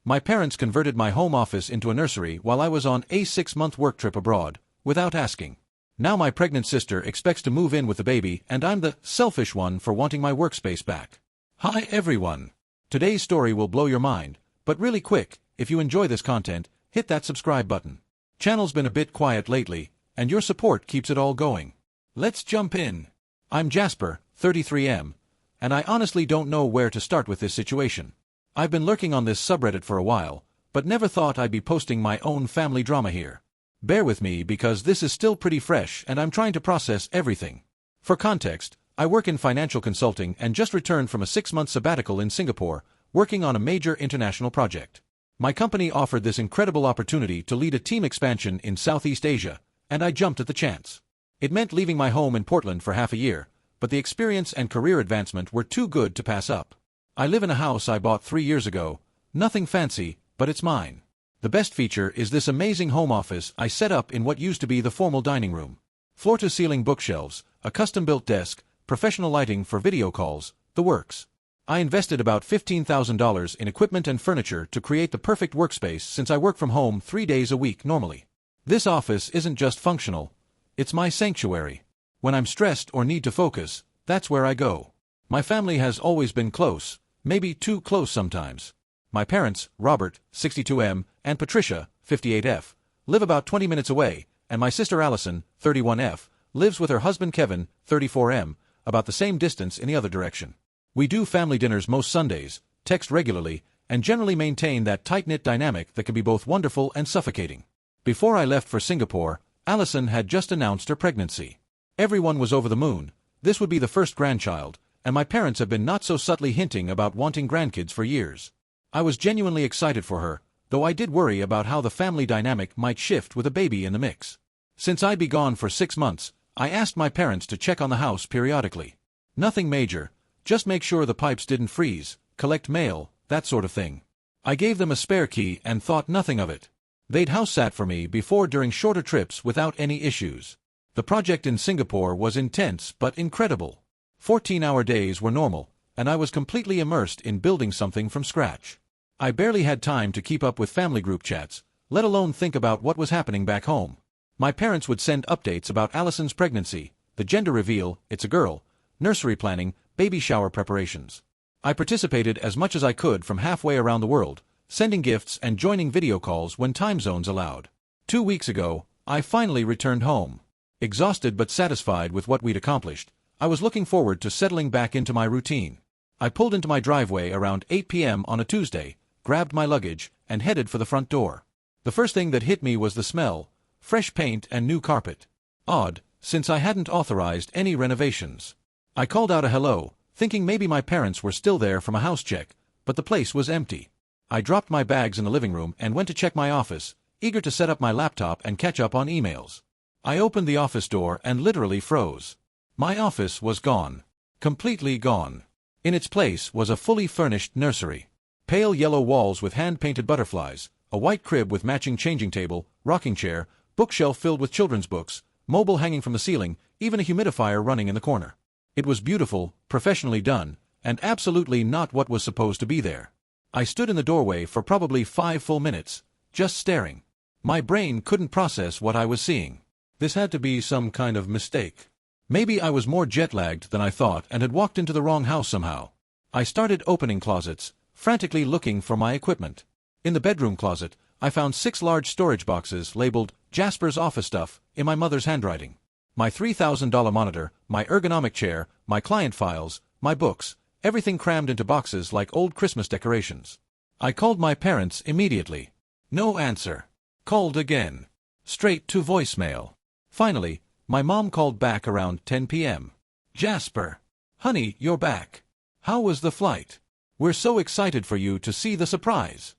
My parents converted my home office into a nursery while I was on a 6-month work trip abroad, without asking. Now my pregnant sister expects to move in with the baby, and I'm the selfish one for wanting my workspace back. Hi everyone! Today's story will blow your mind, but really quick, if you enjoy this content, hit that subscribe button. Channel's been a bit quiet lately, and your support keeps it all going. Let's jump in. I'm Jasper, 33M, and I honestly don't know where to start with this situation. I've been lurking on this subreddit for a while, but never thought I'd be posting my own family drama here. Bear with me because this is still pretty fresh and I'm trying to process everything. For context, I work in financial consulting and just returned from a 6-month sabbatical in Singapore, working on a major international project. My company offered this incredible opportunity to lead a team expansion in Southeast Asia, and I jumped at the chance. It meant leaving my home in Portland for half a year, but the experience and career advancement were too good to pass up. I live in a house I bought 3 years ago, nothing fancy, but it's mine. The best feature is this amazing home office I set up in what used to be the formal dining room. Floor-to-ceiling bookshelves, a custom-built desk, professional lighting for video calls, the works. I invested about $15,000 in equipment and furniture to create the perfect workspace since I work from home 3 days a week normally. This office isn't just functional, it's my sanctuary. When I'm stressed or need to focus, that's where I go. My family has always been close, maybe too close sometimes. My parents, Robert, 62M, and Patricia, 58F, live about 20 minutes away, and my sister Allison, 31F, lives with her husband Kevin, 34M, about the same distance in the other direction. We do family dinners most Sundays, text regularly, and generally maintain that tight-knit dynamic that can be both wonderful and suffocating. Before I left for Singapore, Allison had just announced her pregnancy. Everyone was over the moon. This would be the first grandchild, and my parents have been not so subtly hinting about wanting grandkids for years. I was genuinely excited for her, though I did worry about how the family dynamic might shift with a baby in the mix. Since I'd be gone for 6 months, I asked my parents to check on the house periodically. Nothing major, just make sure the pipes didn't freeze, collect mail, that sort of thing. I gave them a spare key and thought nothing of it. They'd house-sat for me before during shorter trips without any issues. The project in Singapore was intense but incredible. 14-hour days were normal, and I was completely immersed in building something from scratch. I barely had time to keep up with family group chats, let alone think about what was happening back home. My parents would send updates about Allison's pregnancy, the gender reveal, it's a girl, nursery planning, baby shower preparations. I participated as much as I could from halfway around the world, sending gifts and joining video calls when time zones allowed. 2 weeks ago, I finally returned home. Exhausted but satisfied with what we'd accomplished, I was looking forward to settling back into my routine. I pulled into my driveway around 8 p.m. on a Tuesday, grabbed my luggage, and headed for the front door. The first thing that hit me was the smell, fresh paint and new carpet. Odd, since I hadn't authorized any renovations. I called out a hello, thinking maybe my parents were still there from a house check, but the place was empty. I dropped my bags in the living room and went to check my office, eager to set up my laptop and catch up on emails. I opened the office door and literally froze. My office was gone. Completely gone. In its place was a fully furnished nursery. Pale yellow walls with hand-painted butterflies, a white crib with matching changing table, rocking chair, bookshelf filled with children's books, mobile hanging from the ceiling, even a humidifier running in the corner. It was beautiful, professionally done, and absolutely not what was supposed to be there. I stood in the doorway for probably 5 full minutes, just staring. My brain couldn't process what I was seeing. This had to be some kind of mistake. Maybe I was more jet-lagged than I thought and had walked into the wrong house somehow. I started opening closets, frantically looking for my equipment. In the bedroom closet, I found 6 large storage boxes labeled Jasper's office stuff in my mother's handwriting. My $3,000 monitor, my ergonomic chair, my client files, my books, everything crammed into boxes like old Christmas decorations. I called my parents immediately. No answer. Called again. Straight to voicemail. Finally, my mom called back around 10 p.m. Jasper. Honey, you're back. How was the flight? We're so excited for you to see the surprise.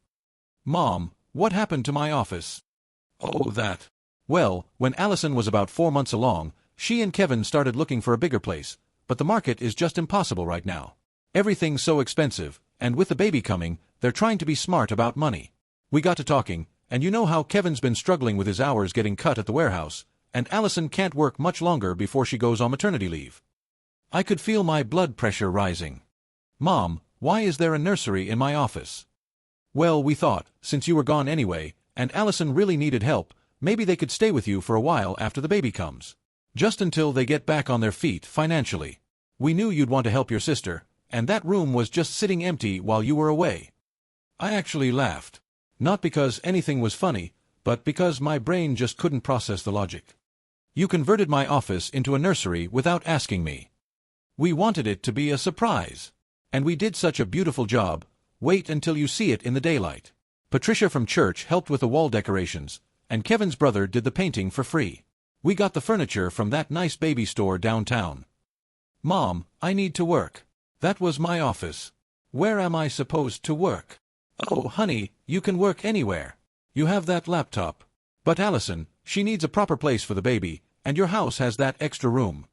Mom, what happened to my office? Oh, that. Well, when Allison was about 4 months along, she and Kevin started looking for a bigger place, but the market is just impossible right now. Everything's so expensive, and with the baby coming, they're trying to be smart about money. We got to talking, and you know how Kevin's been struggling with his hours getting cut at the warehouse, and Allison can't work much longer before she goes on maternity leave. I could feel my blood pressure rising. Mom, why is there a nursery in my office? Well, we thought, since you were gone anyway, and Allison really needed help, maybe they could stay with you for a while after the baby comes. Just until they get back on their feet financially. We knew you'd want to help your sister, and that room was just sitting empty while you were away. I actually laughed. Not because anything was funny, but because my brain just couldn't process the logic. You converted my office into a nursery without asking me. We wanted it to be a surprise. And we did such a beautiful job. Wait until you see it in the daylight. Patricia from church helped with the wall decorations, and Kevin's brother did the painting for free. We got the furniture from that nice baby store downtown. Mom, I need to work. That was my office. Where am I supposed to work? Oh, honey, you can work anywhere. You have that laptop. But Allison, she needs a proper place for the baby, and your house has that extra room.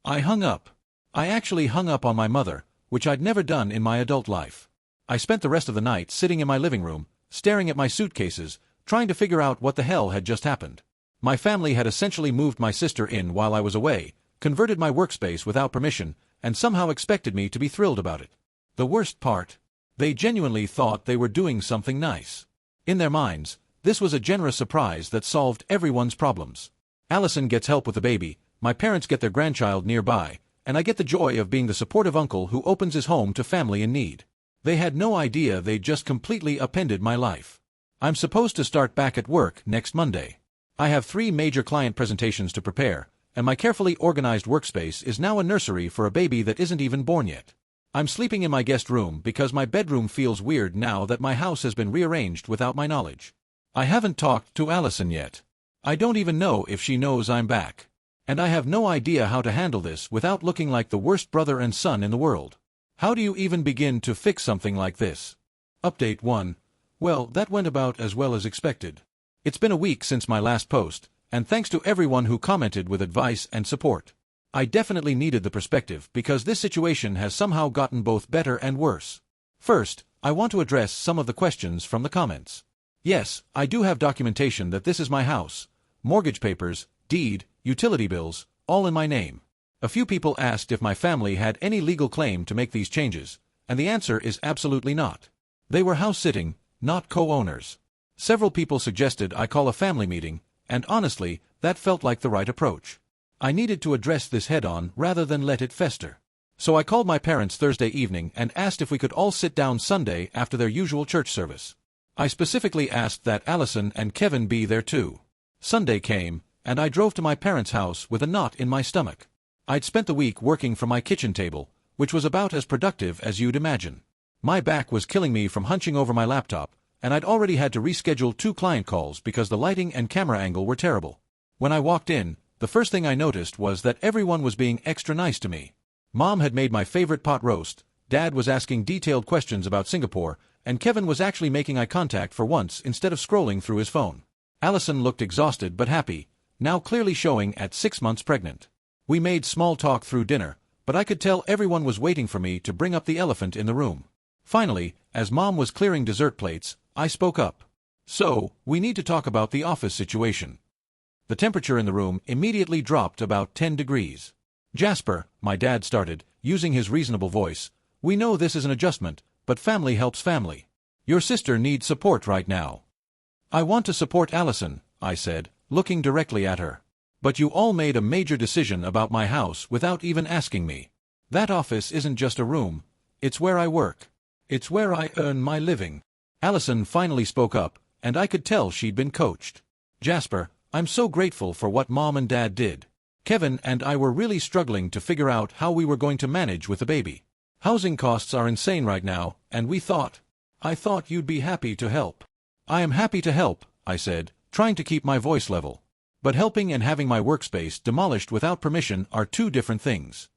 I hung up. I actually hung up on my mother, which I'd never done in my adult life. I spent the rest of the night sitting in my living room, staring at my suitcases, trying to figure out what the hell had just happened. My family had essentially moved my sister in while I was away, converted my workspace without permission, and somehow expected me to be thrilled about it. The worst part? They genuinely thought they were doing something nice. In their minds, this was a generous surprise that solved everyone's problems. Allison gets help with the baby, my parents get their grandchild nearby, and I get the joy of being the supportive uncle who opens his home to family in need. They had no idea they'd just completely upended my life. I'm supposed to start back at work next Monday. I have 3 major client presentations to prepare, and my carefully organized workspace is now a nursery for a baby that isn't even born yet. I'm sleeping in my guest room because my bedroom feels weird now that my house has been rearranged without my knowledge. I haven't talked to Allison yet. I don't even know if she knows I'm back. And I have no idea how to handle this without looking like the worst brother and son in the world. How do you even begin to fix something like this? Update 1. Well, that went about as well as expected. It's been a week since my last post, and thanks to everyone who commented with advice and support. I definitely needed the perspective because this situation has somehow gotten both better and worse. First, I want to address some of the questions from the comments. Yes, I do have documentation that this is my house. Mortgage papers, deed, utility bills, all in my name. A few people asked if my family had any legal claim to make these changes, and the answer is absolutely not. They were house-sitting, not co-owners. Several people suggested I call a family meeting, and honestly, that felt like the right approach. I needed to address this head-on rather than let it fester. So I called my parents Thursday evening and asked if we could all sit down Sunday after their usual church service. I specifically asked that Allison and Kevin be there too. Sunday came, and I drove to my parents' house with a knot in my stomach. I'd spent the week working from my kitchen table, which was about as productive as you'd imagine. My back was killing me from hunching over my laptop, and I'd already had to reschedule 2 client calls because the lighting and camera angle were terrible. When I walked in, the first thing I noticed was that everyone was being extra nice to me. Mom had made my favorite pot roast, Dad was asking detailed questions about Singapore, and Kevin was actually making eye contact for once instead of scrolling through his phone. Allison looked exhausted but happy, now clearly showing at 6 months pregnant. We made small talk through dinner, but I could tell everyone was waiting for me to bring up the elephant in the room. Finally, as Mom was clearing dessert plates, I spoke up. So, we need to talk about the office situation. The temperature in the room immediately dropped about 10 degrees. Jasper, my dad started, using his reasonable voice, we know this is an adjustment, but family helps family. Your sister needs support right now. I want to support Allison, I said, looking directly at her. But you all made a major decision about my house without even asking me. That office isn't just a room, it's where I work. It's where I earn my living. Allison finally spoke up, and I could tell she'd been coached. Jasper, I'm so grateful for what Mom and Dad did. Kevin and I were really struggling to figure out how we were going to manage with the baby. Housing costs are insane right now, and I thought you'd be happy to help. I am happy to help, I said, trying to keep my voice level. But helping and having my workspace demolished without permission are 2 different things.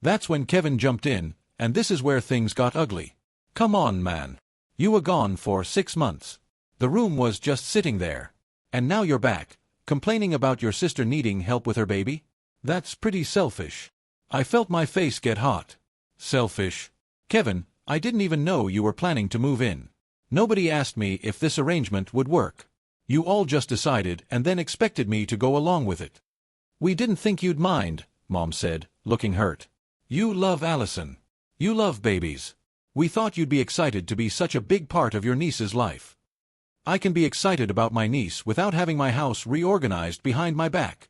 That's when Kevin jumped in, and this is where things got ugly. Come on, man. You were gone for 6 months. The room was just sitting there. And now you're back, complaining about your sister needing help with her baby? That's pretty selfish. I felt my face get hot. Selfish. Kevin, I didn't even know you were planning to move in. Nobody asked me if this arrangement would work. You all just decided and then expected me to go along with it. We didn't think you'd mind, Mom said, looking hurt. You love Allison. You love babies. We thought you'd be excited to be such a big part of your niece's life. I can be excited about my niece without having my house reorganized behind my back.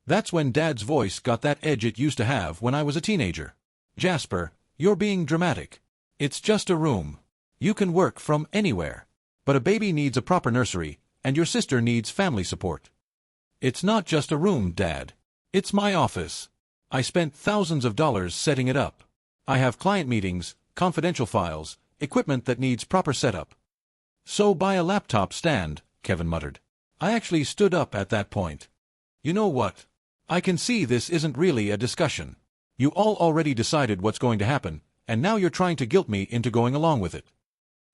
That's when Dad's voice got that edge it used to have when I was a teenager. Jasper, you're being dramatic. It's just a room. You can work from anywhere. But a baby needs a proper nursery, and your sister needs family support. It's not just a room, Dad. It's my office. I spent thousands of dollars setting it up. I have client meetings, confidential files, equipment that needs proper setup. So buy a laptop stand, Kevin muttered. I actually stood up at that point. You know what? I can see this isn't really a discussion. You all already decided what's going to happen, and now you're trying to guilt me into going along with it.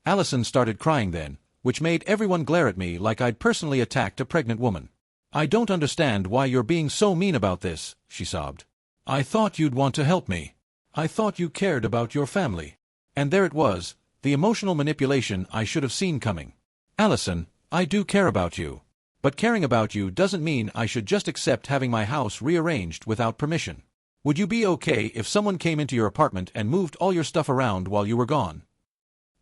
Allison started crying then, which made everyone glare at me like I'd personally attacked a pregnant woman. I don't understand why you're being so mean about this, she sobbed. I thought you'd want to help me. I thought you cared about your family. And there it was, the emotional manipulation I should have seen coming. Allison, I do care about you. But caring about you doesn't mean I should just accept having my house rearranged without permission. Would you be okay if someone came into your apartment and moved all your stuff around while you were gone?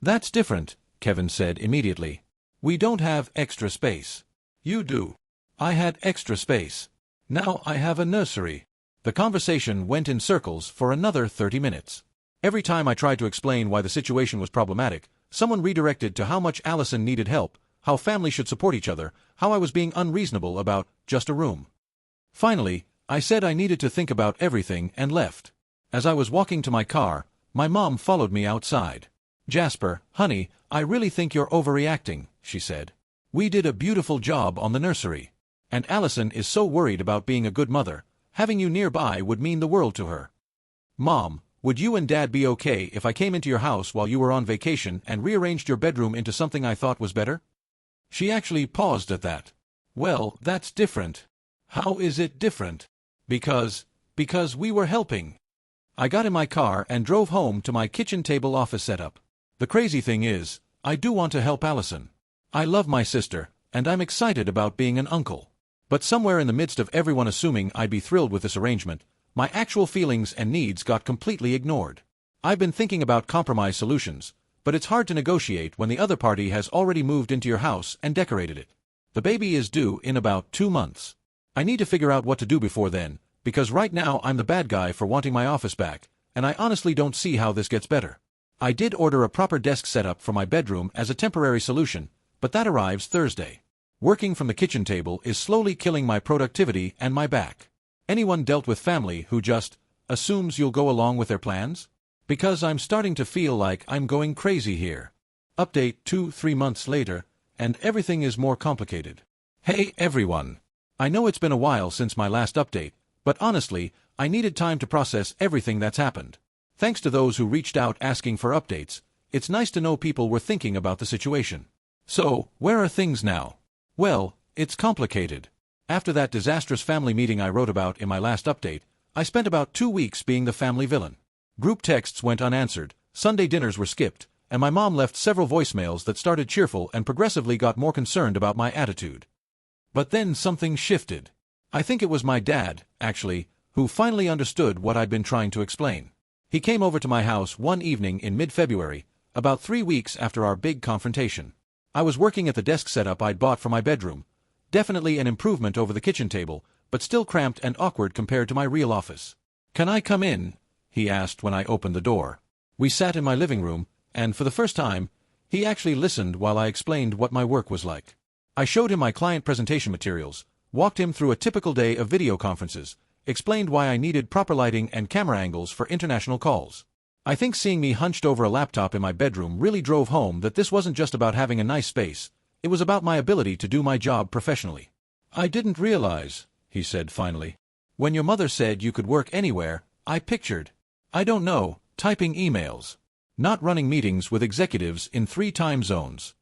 That's different, Kevin said immediately. We don't have extra space. You do. I had extra space. Now I have a nursery. The conversation went in circles for another 30 minutes. Every time I tried to explain why the situation was problematic, someone redirected to how much Allison needed help, how families should support each other, how I was being unreasonable about just a room. Finally, I said I needed to think about everything and left. As I was walking to my car, my mom followed me outside. Jasper, honey, I really think you're overreacting, she said. We did a beautiful job on the nursery. And Allison is so worried about being a good mother, having you nearby would mean the world to her. Mom, would you and Dad be okay if I came into your house while you were on vacation and rearranged your bedroom into something I thought was better? She actually paused at that. Well, that's different. How is it different? Because we were helping. I got in my car and drove home to my kitchen table office setup. The crazy thing is, I do want to help Allison. I love my sister, and I'm excited about being an uncle. But somewhere in the midst of everyone assuming I'd be thrilled with this arrangement, my actual feelings and needs got completely ignored. I've been thinking about compromise solutions, but it's hard to negotiate when the other party has already moved into your house and decorated it. The baby is due in about 2 months. I need to figure out what to do before then, because right now I'm the bad guy for wanting my office back, and I honestly don't see how this gets better. I did order a proper desk setup for my bedroom as a temporary solution, but that arrives Thursday. Working from the kitchen table is slowly killing my productivity and my back. Anyone dealt with family who just assumes you'll go along with their plans? Because I'm starting to feel like I'm going crazy here. Update 2-3 months later, and everything is more complicated. Hey everyone! I know it's been a while since my last update, but honestly, I needed time to process everything that's happened. Thanks to those who reached out asking for updates, it's nice to know people were thinking about the situation. So, where are things now? Well, it's complicated. After that disastrous family meeting I wrote about in my last update, I spent about 2 weeks being the family villain. Group texts went unanswered, Sunday dinners were skipped, and my mom left several voicemails that started cheerful and progressively got more concerned about my attitude. But then something shifted. I think it was my dad, actually, who finally understood what I'd been trying to explain. He came over to my house one evening in mid-February, about 3 weeks after our big confrontation. I was working at the desk setup I'd bought for my bedroom. Definitely an improvement over the kitchen table, but still cramped and awkward compared to my real office. "Can I come in?" he asked when I opened the door. We sat in my living room, and for the first time, he actually listened while I explained what my work was like. I showed him my client presentation materials, walked him through a typical day of video conferences, explained why I needed proper lighting and camera angles for international calls. I think seeing me hunched over a laptop in my bedroom really drove home that this wasn't just about having a nice space, it was about my ability to do my job professionally. "I didn't realize," he said finally. "When your mother said you could work anywhere, I pictured, I don't know, typing emails. Not running meetings with executives in 3 time zones."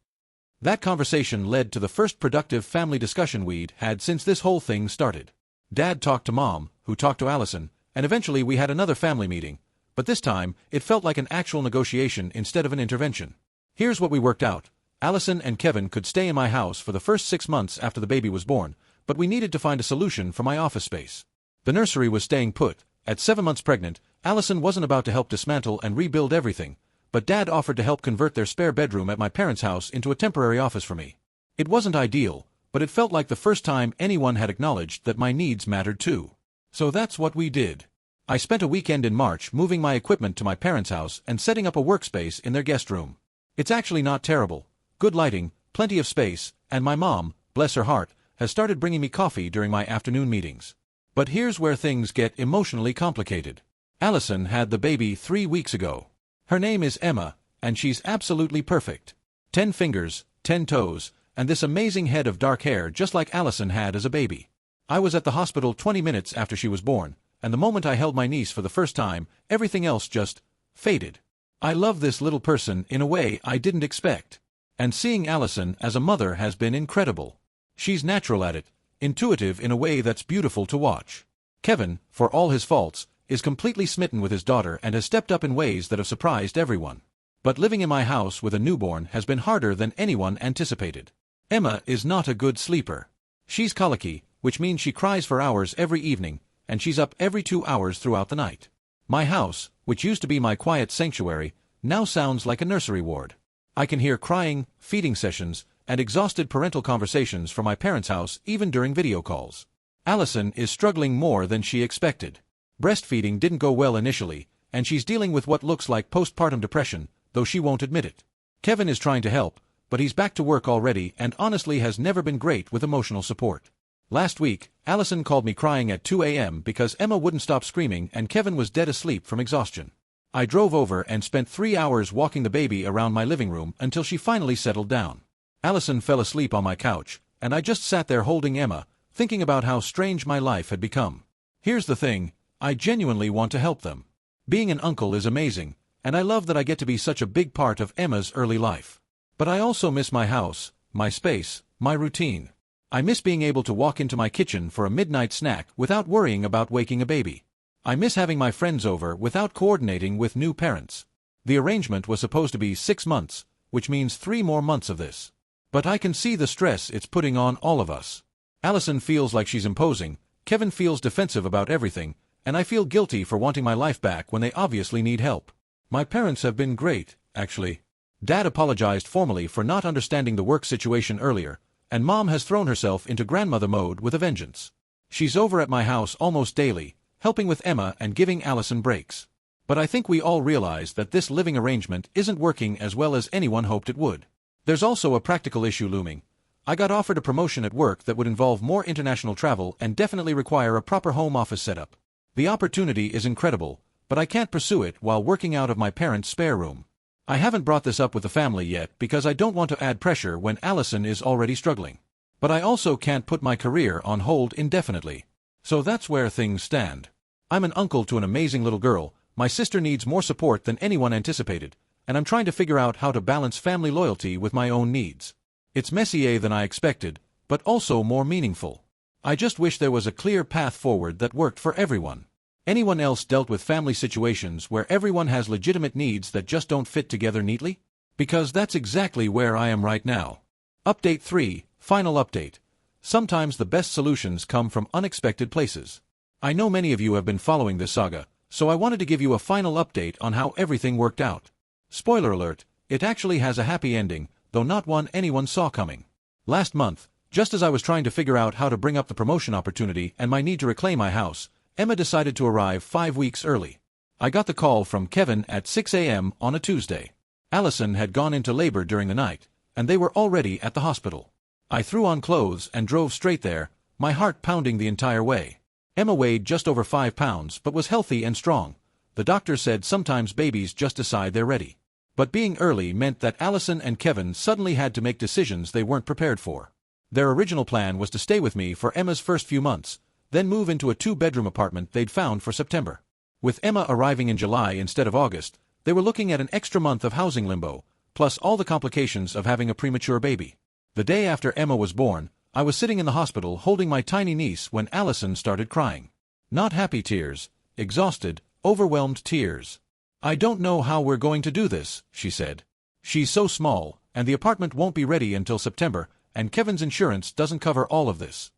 That conversation led to the first productive family discussion we'd had since this whole thing started. Dad talked to Mom, who talked to Allison, and eventually we had another family meeting, but this time it felt like an actual negotiation instead of an intervention. Here's what we worked out. Allison and Kevin could stay in my house for the first 6 months after the baby was born, but we needed to find a solution for my office space. The nursery was staying put. At 7 months pregnant, Allison wasn't about to help dismantle and rebuild everything, but Dad offered to help convert their spare bedroom at my parents' house into a temporary office for me. It wasn't ideal, but it felt like the first time anyone had acknowledged that my needs mattered too. So that's what we did. I spent a weekend in March moving my equipment to my parents' house and setting up a workspace in their guest room. It's actually not terrible. Good lighting, plenty of space, and my mom, bless her heart, has started bringing me coffee during my afternoon meetings. But here's where things get emotionally complicated. Allison had the baby 3 weeks ago. Her name is Emma, and she's absolutely perfect. 10 fingers, 10 toes, and this amazing head of dark hair just like Allison had as a baby. I was at the hospital 20 minutes after she was born, and the moment I held my niece for the first time, everything else just faded. I love this little person in a way I didn't expect. And seeing Allison as a mother has been incredible. She's natural at it, intuitive in a way that's beautiful to watch. Kevin, for all his faults, is completely smitten with his daughter and has stepped up in ways that have surprised everyone. But living in my house with a newborn has been harder than anyone anticipated. Emma is not a good sleeper. She's colicky, which means she cries for hours every evening, and she's up every 2 hours throughout the night. My house, which used to be my quiet sanctuary, now sounds like a nursery ward. I can hear crying, feeding sessions, and exhausted parental conversations from my parents' house even during video calls. Allison is struggling more than she expected. Breastfeeding didn't go well initially, and she's dealing with what looks like postpartum depression, though she won't admit it. Kevin is trying to help, but he's back to work already and honestly has never been great with emotional support. Last week, Allison called me crying at 2 a.m. because Emma wouldn't stop screaming and Kevin was dead asleep from exhaustion. I drove over and spent 3 hours walking the baby around my living room until she finally settled down. Allison fell asleep on my couch, and I just sat there holding Emma, thinking about how strange my life had become. Here's the thing, I genuinely want to help them. Being an uncle is amazing, and I love that I get to be such a big part of Emma's early life. But I also miss my house, my space, my routine. I miss being able to walk into my kitchen for a midnight snack without worrying about waking a baby. I miss having my friends over without coordinating with new parents. The arrangement was supposed to be 6 months, which means 3 more months of this. But I can see the stress it's putting on all of us. Allison feels like she's imposing, Kevin feels defensive about everything, and I feel guilty for wanting my life back when they obviously need help. My parents have been great, actually. Dad apologized formally for not understanding the work situation earlier, and Mom has thrown herself into grandmother mode with a vengeance. She's over at my house almost daily, helping with Emma and giving Allison breaks. But I think we all realize that this living arrangement isn't working as well as anyone hoped it would. There's also a practical issue looming. I got offered a promotion at work that would involve more international travel and definitely require a proper home office setup. The opportunity is incredible, but I can't pursue it while working out of my parents' spare room. I haven't brought this up with the family yet because I don't want to add pressure when Allison is already struggling. But I also can't put my career on hold indefinitely. So that's where things stand. I'm an uncle to an amazing little girl, my sister needs more support than anyone anticipated, and I'm trying to figure out how to balance family loyalty with my own needs. It's messier than I expected, but also more meaningful. I just wish there was a clear path forward that worked for everyone. Anyone else dealt with family situations where everyone has legitimate needs that just don't fit together neatly? Because that's exactly where I am right now. Update 3, final update. Sometimes the best solutions come from unexpected places. I know many of you have been following this saga, so I wanted to give you a final update on how everything worked out. Spoiler alert, it actually has a happy ending, though not one anyone saw coming. Last month, just as I was trying to figure out how to bring up the promotion opportunity and my need to reclaim my house, Emma decided to arrive 5 weeks early. I got the call from Kevin at 6 a.m. on a Tuesday. Allison had gone into labor during the night, and they were already at the hospital. I threw on clothes and drove straight there, my heart pounding the entire way. Emma weighed just over 5 pounds but was healthy and strong. The doctor said sometimes babies just decide they're ready. But being early meant that Allison and Kevin suddenly had to make decisions they weren't prepared for. Their original plan was to stay with me for Emma's first few months, then move into a 2-bedroom apartment they'd found for September. With Emma arriving in July instead of August, they were looking at an extra month of housing limbo, plus all the complications of having a premature baby. The day after Emma was born, I was sitting in the hospital holding my tiny niece when Allison started crying. Not happy tears, exhausted, overwhelmed tears. "I don't know how we're going to do this," she said. "She's so small, and the apartment won't be ready until September, and Kevin's insurance doesn't cover all of this."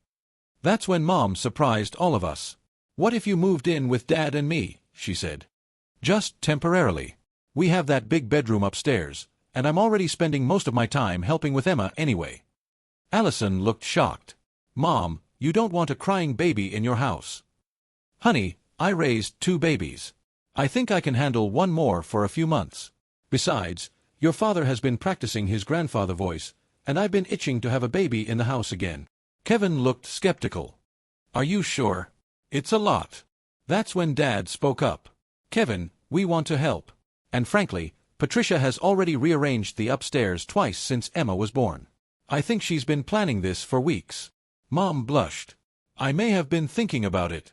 That's when Mom surprised all of us. "What if you moved in with Dad and me?" she said. "Just temporarily." We have that big bedroom upstairs, and I'm already spending most of my time helping with Emma anyway. Allison looked shocked. Mom, you don't want a crying baby in your house. Honey, I raised 2 babies. I think I can handle one more for a few months. Besides, your father has been practicing his grandfather voice, and I've been itching to have a baby in the house again. Kevin looked skeptical. Are you sure? It's a lot. That's when Dad spoke up. Kevin, we want to help. And frankly, Patricia has already rearranged the upstairs twice since Emma was born. I think she's been planning this for weeks. Mom blushed. I may have been thinking about it.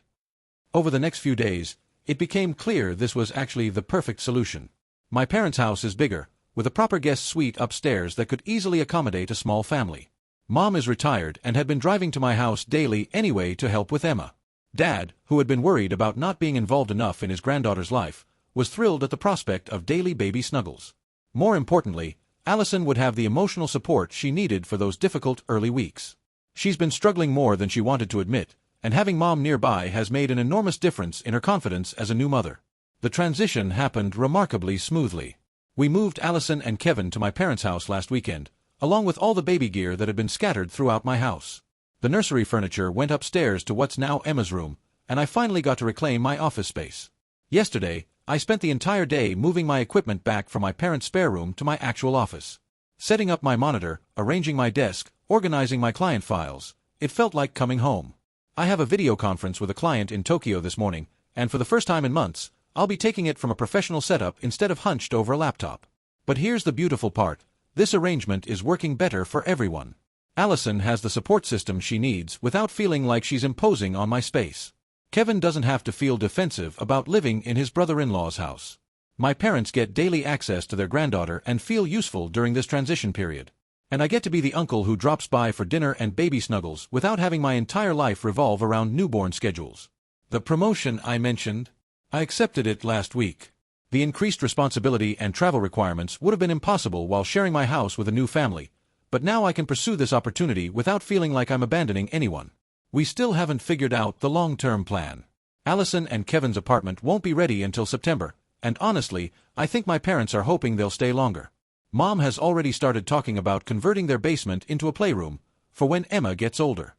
Over the next few days, it became clear this was actually the perfect solution. My parents' house is bigger, with a proper guest suite upstairs that could easily accommodate a small family. Mom is retired and had been driving to my house daily anyway to help with Emma. Dad, who had been worried about not being involved enough in his granddaughter's life, was thrilled at the prospect of daily baby snuggles. More importantly, Allison would have the emotional support she needed for those difficult early weeks. She's been struggling more than she wanted to admit, and having Mom nearby has made an enormous difference in her confidence as a new mother. The transition happened remarkably smoothly. We moved Allison and Kevin to my parents' house last weekend, along with all the baby gear that had been scattered throughout my house. The nursery furniture went upstairs to what's now Emma's room, and I finally got to reclaim my office space. Yesterday, I spent the entire day moving my equipment back from my parents' spare room to my actual office. Setting up my monitor, arranging my desk, organizing my client files. It felt like coming home. I have a video conference with a client in Tokyo this morning, and for the first time in months, I'll be taking it from a professional setup instead of hunched over a laptop. But here's the beautiful part. This arrangement is working better for everyone. Allison has the support system she needs without feeling like she's imposing on my space. Kevin doesn't have to feel defensive about living in his brother-in-law's house. My parents get daily access to their granddaughter and feel useful during this transition period. And I get to be the uncle who drops by for dinner and baby snuggles without having my entire life revolve around newborn schedules. The promotion I mentioned, I accepted it last week. The increased responsibility and travel requirements would have been impossible while sharing my house with a new family, but now I can pursue this opportunity without feeling like I'm abandoning anyone. We still haven't figured out the long-term plan. Allison and Kevin's apartment won't be ready until September, and honestly, I think my parents are hoping they'll stay longer. Mom has already started talking about converting their basement into a playroom, for when Emma gets older.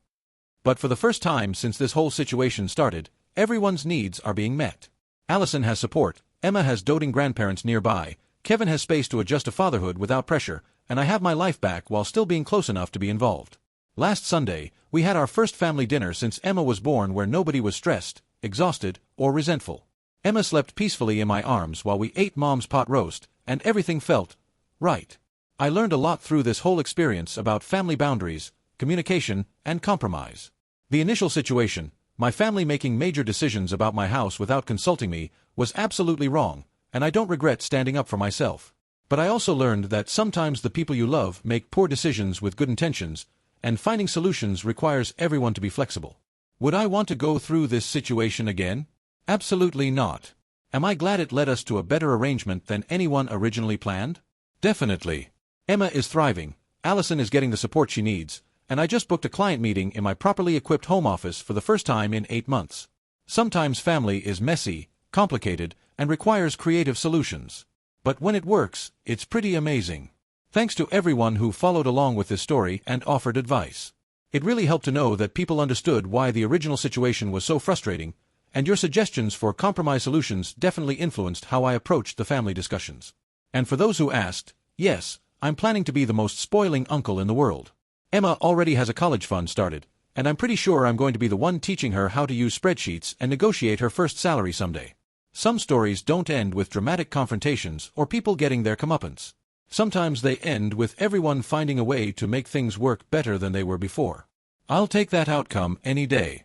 But for the first time since this whole situation started, everyone's needs are being met. Allison has support, Emma has doting grandparents nearby, Kevin has space to adjust to fatherhood without pressure, and I have my life back while still being close enough to be involved. Last Sunday, we had our first family dinner since Emma was born where nobody was stressed, exhausted, or resentful. Emma slept peacefully in my arms while we ate Mom's pot roast, and everything felt right. I learned a lot through this whole experience about family boundaries, communication, and compromise. The initial situation, my family making major decisions about my house without consulting me, was absolutely wrong, and I don't regret standing up for myself. But I also learned that sometimes the people you love make poor decisions with good intentions, and finding solutions requires everyone to be flexible. Would I want to go through this situation again? Absolutely not. Am I glad it led us to a better arrangement than anyone originally planned? Definitely. Emma is thriving, Allison is getting the support she needs, and I just booked a client meeting in my properly equipped home office for the first time in 8 months. Sometimes family is messy, complicated, and requires creative solutions. But when it works, it's pretty amazing. Thanks to everyone who followed along with this story and offered advice. It really helped to know that people understood why the original situation was so frustrating, and your suggestions for compromise solutions definitely influenced how I approached the family discussions. And for those who asked, yes, I'm planning to be the most spoiling uncle in the world. Emma already has a college fund started, and I'm pretty sure I'm going to be the one teaching her how to use spreadsheets and negotiate her first salary someday. Some stories don't end with dramatic confrontations or people getting their comeuppance. Sometimes they end with everyone finding a way to make things work better than they were before. I'll take that outcome any day.